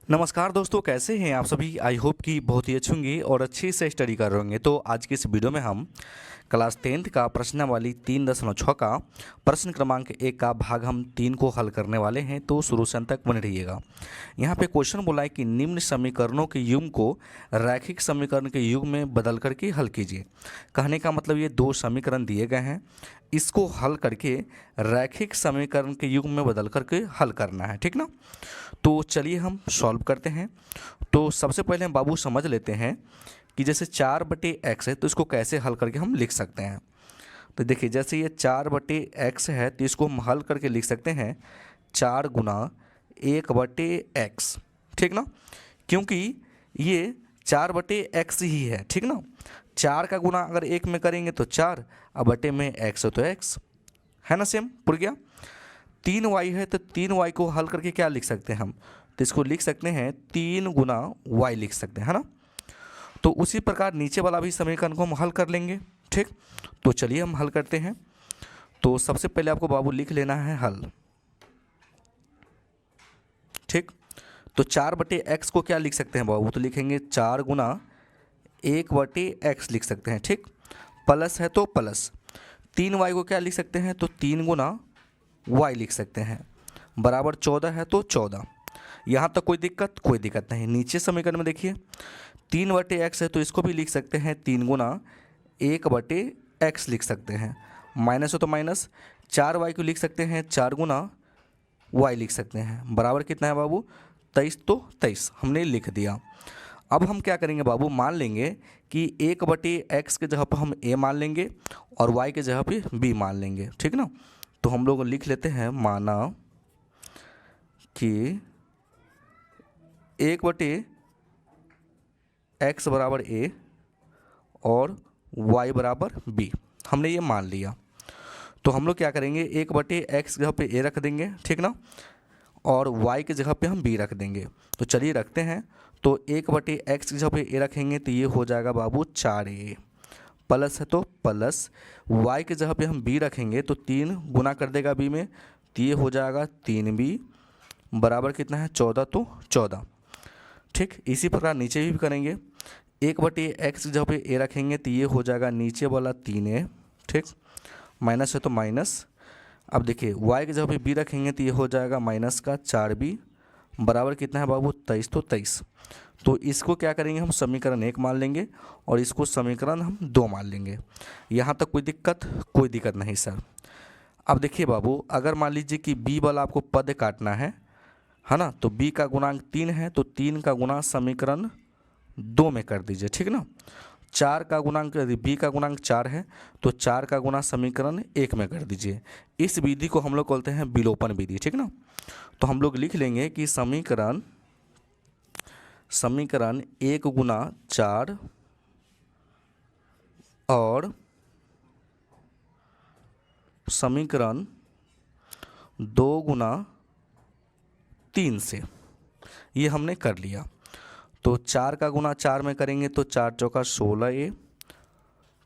नमस्कार दोस्तों, कैसे हैं आप सभी। आई होप कि बहुत ही अच्छे होंगे और अच्छे से स्टडी कर रहे होंगे। तो आज की इस वीडियो में हम क्लास 10th का प्रश्नावली 3.6 का प्रश्न क्रमांक 1 का भाग हम 3 को हल करने वाले हैं। तो शुरू से अंत तक बने रहिएगा। यहाँ पे क्वेश्चन बोला है कि निम्न समीकरणों के युग्म को रैखिक समीकरण के युग्म में बदल करके हल कीजिए। कहने का मतलब ये दो समीकरण दिए गए हैं, इसको हल करके रैखिक समीकरण के युग्म में बदल करके हल करना है, ठीक ना। तो चलिए हम सॉल्व करते हैं। तो सबसे पहले हम बाबू समझ लेते हैं कि जैसे 4/x है तो इसको कैसे हल करके हम लिख सकते हैं। तो देखिए, जैसे ये 4/x है तो इसको हम हल करके लिख सकते हैं 4 गुना 1/x, ठीक ना। क्योंकि ये 4/x ही है, ठीक ना। 4 का गुना अगर 1 में करेंगे तो 4, अब बटे में x हो तो x है ना, सेम पुर गया। 3y है तो 3y को हल करके क्या लिख सकते हैं हम, तो इसको लिख सकते हैं 3 गुना y लिख सकते हैं, है ना। तो उसी प्रकार नीचे वाला भी समीकरण को हम हल कर लेंगे, ठीक। तो चलिए हम हल करते हैं। तो सबसे पहले आपको बाबू लिख लेना है हल, ठीक। तो 4/x को क्या लिख सकते हैं बाबू, तो लिखेंगे 4 गुना 1/x लिख सकते हैं, ठीक। प्लस है तो प्लस 3y को क्या लिख सकते हैं, तो 3 गुना y लिख सकते हैं, बराबर 14 है तो 14। यहाँ तक कोई दिक्कत नहीं। नीचे समीकरण में देखिए 3/x है तो इसको भी लिख सकते हैं 3 गुना 1/x लिख सकते हैं, माइनस हो तो माइनस। 4y को लिख सकते हैं 4 गुना y लिख सकते हैं, बराबर कितना है बाबू 23, तो 23 हमने लिख दिया। अब हम क्या करेंगे बाबू, मान लेंगे कि 1/x के जगह पर हम a मान लेंगे और y के जगह पे b मान लेंगे, ठीक ना। तो हम लोग लिख लेते हैं, माना कि 1/x बराबर a और y बराबर b, हमने ये मान लिया। तो हम लोग क्या करेंगे, 1/x की जगह पे a रख देंगे, ठीक ना, और y की जगह पे हम b रख देंगे। तो चलिए रखते हैं। तो 1/x की जगह पे a रखेंगे तो ये हो जाएगा बाबू 4a, प्लस है तो प्लस y की जगह पे हम b रखेंगे तो 3 गुना कर देगा b में, तो ये हो जाएगा 3b, बराबर कितना है 14, तो 14, ठीक। इसी प्रकार नीचे भी करेंगे, 1/x की जगह पे a रखेंगे तो ये हो जाएगा नीचे वाला 3a, ठीक, माइनस है तो माइनस। अब देखिए y की जगह पे b रखेंगे तो ये हो जाएगा माइनस का 4b, बराबर कितना है बाबू 23, तो 23। तो इसको क्या करेंगे, हम समीकरण 1 मान लेंगे और इसको समीकरण हम 2 मान लेंगे। यहाँ तक कोई दिक्कत नहीं सर। अब देखिए बाबू, अगर मान लीजिए कि b वाला आपको पद काटना है ना, तो b का गुणांक 3 है तो 3 का गुणा समीकरण 2 में कर दीजिए, ठीक ना। 4 का गुणांक, यदि b का गुणांक 4 है तो 4 का गुणा समीकरण 1 में कर दीजिए। इस विधि को हम लोग बोलते हैं विलोपन विधि, ठीक ना। तो हम लोग लिख लेंगे कि समीकरण 1 गुना 4 और समीकरण 2 गुना 3 से ये हमने कर लिया। तो 4 का गुना 4 में करेंगे तो 4 चौका 16a,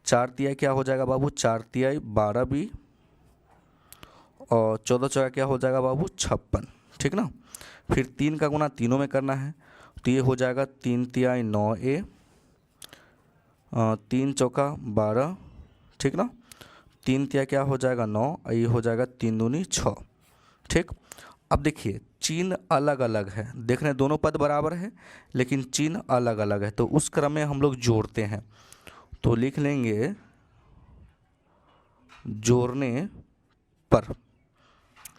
4 तिहाई क्या हो जाएगा बाबू 4 तिहाई 12b, और 14 चौका क्या हो जाएगा बाबू 56, ठीक ना। फिर 3 का गुना तीनों में करना है तो ये हो जाएगा 3 तिहाई 9a, 3 चौका 12, ठीक ना। 3 तिहाई क्या हो जाएगा 9, ये हो जाएगा 3 दूनी 6, ठीक। अब देखिए चिन्ह अलग अलग है, देखने दोनों पद बराबर है लेकिन चिन्ह अलग अलग है, तो उस क्रम में हम लोग जोड़ते हैं। तो लिख लेंगे जोड़ने पर,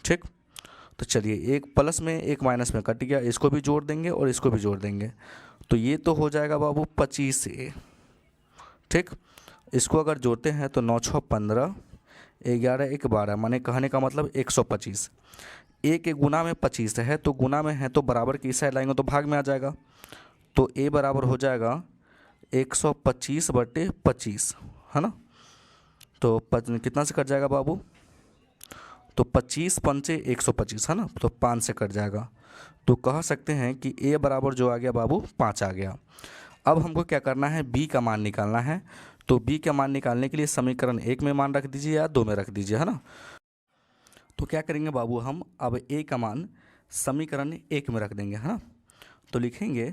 ठीक। तो चलिए एक प्लस में एक माइनस में कट गया, इसको भी जोड़ देंगे और इसको भी जोड़ देंगे, तो ये तो हो जाएगा बाबू 25a, ठीक। इसको अगर जोड़ते हैं तो 9 6 15, 11 1 12, माने कहने का मतलब 125। a के गुना में 25 है तो गुना में है तो बराबर की साइड लाएंगे तो भाग में आ जाएगा, तो a बराबर हो जाएगा 125/25, है ना। तो कितना से कट जाएगा बाबू, तो 25 पंचे 125, है ना, तो 5 से कट जाएगा। तो कह सकते हैं कि a बराबर जो आ गया बाबू 5 आ गया। अब हमको क्या करना है, b का मान निकालना है। तो b का मान निकालने के लिए समीकरण 1 में मान रख दीजिए या 2 में रख दीजिए, है ना। तो क्या करेंगे बाबू, हम अब a का मान समीकरण 1 में रख देंगे, है ना। तो लिखेंगे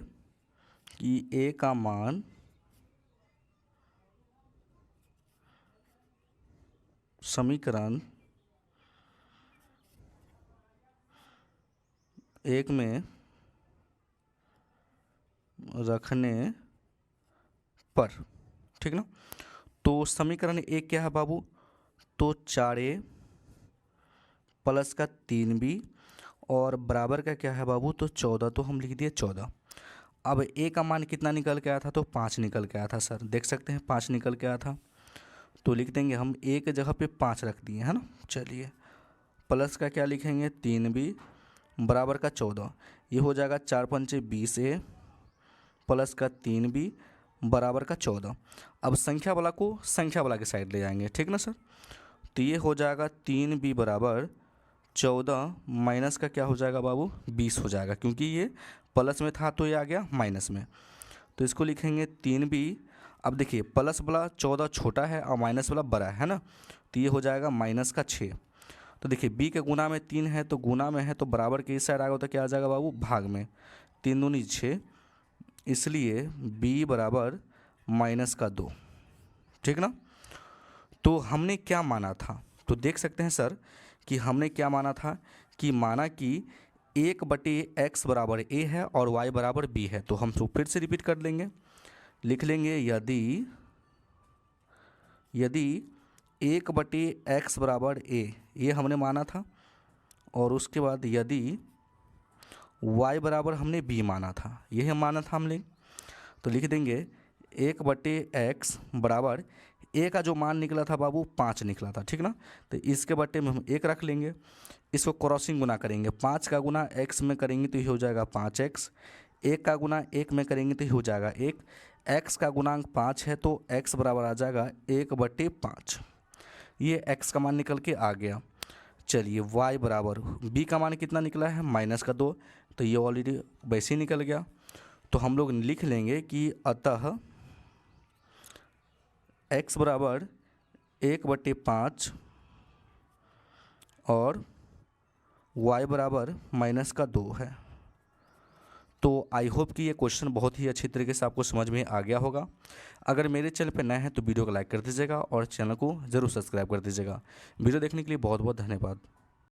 कि ए का मान समीकरण 1 में रखने पर, ठीक ना। तो समीकरण 1 क्या है बाबू, तो 4a प्लस का 3b और बराबर का क्या है बाबू, तो 14, तो हम लिख दिए 14। अब a का मान कितना निकल के आया था, तो 5 निकल के आया था सर, देख सकते हैं 5 निकल के आया था। तो लिख देंगे हम a के जगह पे 5 रख दिए, है ना। चलिए प्लस का क्या लिखेंगे, 3b बराबर का 14, ये हो जाएगा 4 पंचे 20a प्लस का 3b बराबर का 14। अब संख्या वाला को संख्या वाला के साइड ले जाएंगे, ठीक ना सर। तो ये हो जाएगा 3b बराबर 14 माइनस का क्या हो जाएगा बाबू, 20 हो जाएगा, क्योंकि ये प्लस में था तो ये आ गया माइनस में। तो इसको लिखेंगे 3b। अब देखिए प्लस वाला 14 छोटा है और माइनस वाला बड़ा है ना, तो ये हो जाएगा माइनस का 6। तो देखिए b के गुना में 3 है तो गुना में है, तो बराबर के इस साइड आ गया तो क्या आ जाएगा बाबू, भाग में। 3 दूनी 6, इसलिए b बराबर माइनस का 2, ठीक ना। तो हमने क्या माना था, तो देख सकते हैं सर कि हमने क्या माना था, कि माना कि 1/x बराबर a है और y बराबर b है। तो हम फिर से रिपीट कर लेंगे, लिख लेंगे यदि 1/x बराबर a, ये हमने माना था, और उसके बाद यदि y बराबर हमने b माना था, यह माना था हमने। तो लिख देंगे 1/x बराबर a का जो मान निकला था बाबू 5 निकला था, ठीक ना। तो इसके बट्टे में हम 1 रख लेंगे, इसको क्रॉसिंग गुना करेंगे, 5 का गुना x में करेंगे तो ये हो जाएगा 5x, 1 का गुना 1 में करेंगे तो ये हो जाएगा 1, x का गुणांक 5 है तो x बराबर आ जाएगा 1/5। ये x का मान निकल के आ गया। चलिए y बराबर b का मान कितना निकला है, माइनस का 2, तो ये ऑलरेडी वैसे ही निकल गया। तो हम लोग लिख लेंगे कि अतः x बराबर 1/5 और y बराबर माइनस का 2 है। तो आई होप कि ये क्वेश्चन बहुत ही अच्छी तरीके से आपको समझ में आ गया होगा। अगर मेरे चैनल पर नए हैं तो वीडियो को लाइक कर दीजिएगा और चैनल को ज़रूर सब्सक्राइब कर दीजिएगा। वीडियो देखने के लिए बहुत बहुत धन्यवाद।